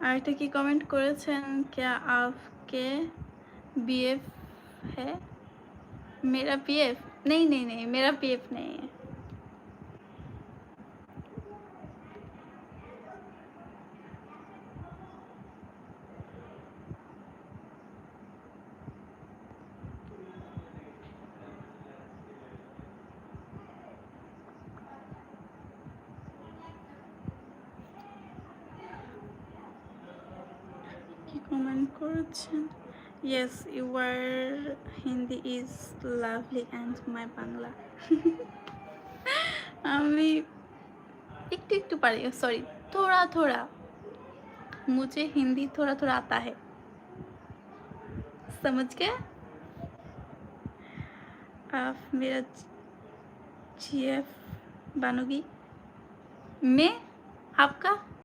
আর এটা কি কমেন্ট করেছেন, क्या आपके बीएफ है? मेरा पीएफ नहीं नहीं नहीं, मेरा पीएफ नहीं है। কি কমেন্ট করেছেন, yes your hindi is lovely and my Bangla আমি একটু একটু पारी, सॉरी थोड़ा थोड़ा, मुझे हिंदी थोड़ा थोड़ा आता है, समझ गए आप मेरा जीएफ बनोगी, मैं आपका